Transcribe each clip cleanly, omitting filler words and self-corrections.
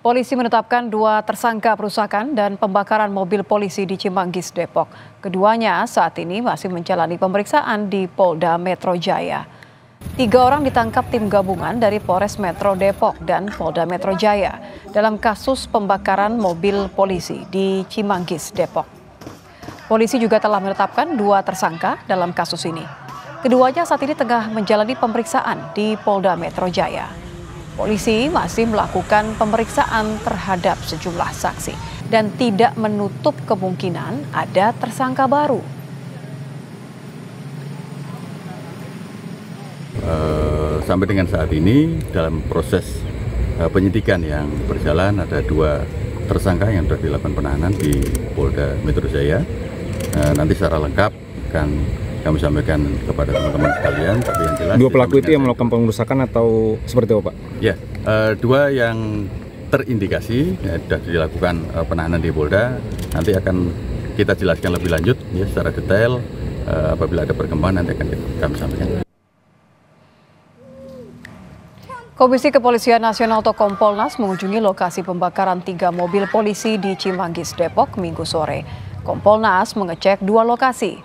Polisi menetapkan 2 tersangka perusakan dan pembakaran mobil polisi di Cimanggis, Depok. Keduanya saat ini masih menjalani pemeriksaan di Polda Metro Jaya. 3 orang ditangkap tim gabungan dari Polres Metro Depok dan Polda Metro Jaya dalam kasus pembakaran mobil polisi di Cimanggis, Depok. Polisi juga telah menetapkan 2 tersangka dalam kasus ini. Keduanya saat ini tengah menjalani pemeriksaan di Polda Metro Jaya. Polisi masih melakukan pemeriksaan terhadap sejumlah saksi dan tidak menutup kemungkinan ada tersangka baru. Sampai dengan saat ini dalam proses penyidikan yang berjalan ada 2 tersangka yang sudah dilakukan penahanan di Polda Metro Jaya. Nanti secara lengkap akan kami sampaikan kepada teman-teman sekalian. Tapi yang jelas 2 pelaku itu yang melakukan pengerusakan atau seperti apa, Pak? Ya, 2 yang terindikasi ya, sudah dilakukan penahanan di Polda. Nanti akan kita jelaskan lebih lanjut ya secara detail. Apabila ada perkembangan nanti akan kami sampaikan. Komisi Kepolisian Nasional atau Kompolnas mengunjungi lokasi pembakaran 3 mobil polisi di Cimanggis, Depok, Minggu sore. Kompolnas mengecek 2 lokasi.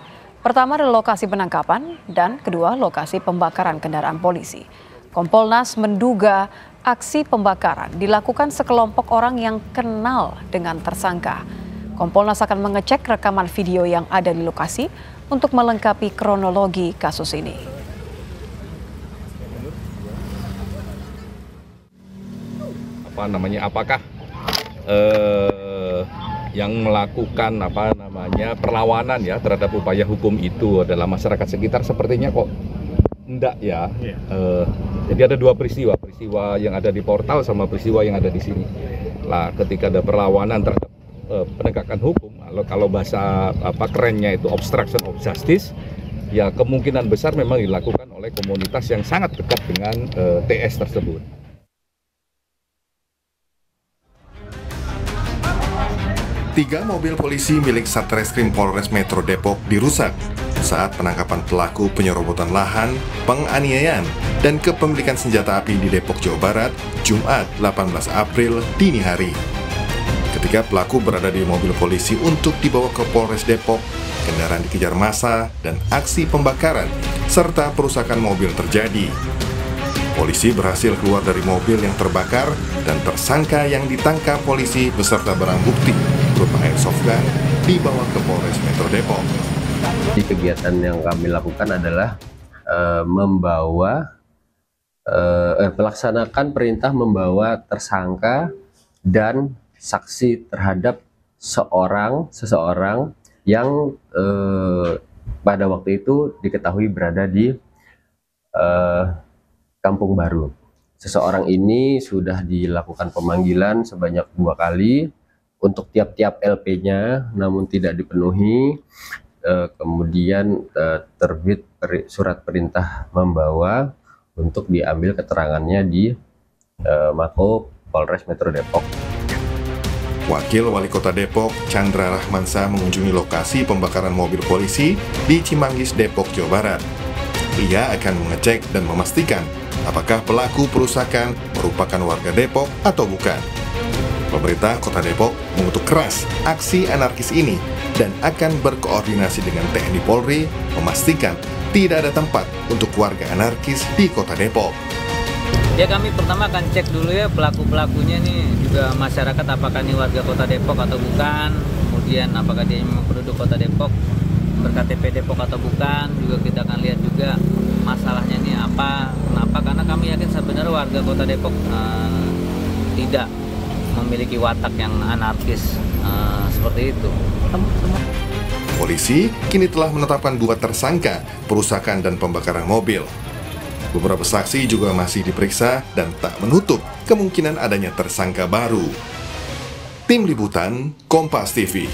Pertama adalah lokasi penangkapan dan kedua lokasi pembakaran kendaraan polisi. Kompolnas menduga aksi pembakaran dilakukan sekelompok orang yang kenal dengan tersangka. Kompolnas akan mengecek rekaman video yang ada di lokasi untuk melengkapi kronologi kasus ini. Apakah yang melakukan perlawanan ya terhadap upaya hukum itu adalah masyarakat sekitar? Sepertinya kok enggak ya. Jadi ada 2 peristiwa yang ada di portal sama peristiwa yang ada di sini. Lah ketika ada perlawanan terhadap penegakan hukum, kalau bahasa kerennya itu obstruction of justice, ya kemungkinan besar memang dilakukan oleh komunitas yang sangat dekat dengan TS tersebut. 3 mobil polisi milik Satreskrim Polres Metro Depok dirusak saat penangkapan pelaku penyerobotan lahan, penganiayaan, dan kepemilikan senjata api di Depok, Jawa Barat, Jumat 18 April dini hari. Ketika pelaku berada di mobil polisi untuk dibawa ke Polres Depok, kendaraan dikejar massa dan aksi pembakaran serta perusakan mobil terjadi. Polisi berhasil keluar dari mobil yang terbakar dan tersangka yang ditangkap polisi beserta barang bukti berupa airsoft gun dibawa ke Polres Metro Depok. Di kegiatan yang kami lakukan adalah melaksanakan perintah membawa tersangka dan saksi terhadap seseorang yang pada waktu itu diketahui berada di Kampung Baru. Seseorang ini sudah dilakukan pemanggilan sebanyak 2 kali untuk tiap-tiap LP-nya, namun tidak dipenuhi. Kemudian terbit surat perintah membawa untuk diambil keterangannya di Mako Polres Metro Depok. Wakil Wali Kota Depok, Chandra Rahmansa, mengunjungi lokasi pembakaran mobil polisi di Cimanggis, Depok, Jawa Barat. Ia akan mengecek dan memastikan apakah pelaku perusakan merupakan warga Depok atau bukan. Pemerintah Kota Depok mengutuk keras aksi anarkis ini dan akan berkoordinasi dengan TNI Polri memastikan tidak ada tempat untuk warga anarkis di Kota Depok. Ya, kami pertama akan cek dulu ya pelaku-pelakunya nih, juga masyarakat apakah ini warga Kota Depok atau bukan, kemudian apakah dia memang penduduk Kota Depok, berKTP Depok atau bukan, juga kita akan lihat juga masalahnya ini apa, kenapa, karena kami yakin sebenarnya warga Kota Depok tidak memiliki watak yang anarkis seperti itu. Polisi kini telah menetapkan 2 tersangka perusakan dan pembakaran mobil. Beberapa saksi juga masih diperiksa dan tak menutup kemungkinan adanya tersangka baru. Tim Liputan Kompas TV.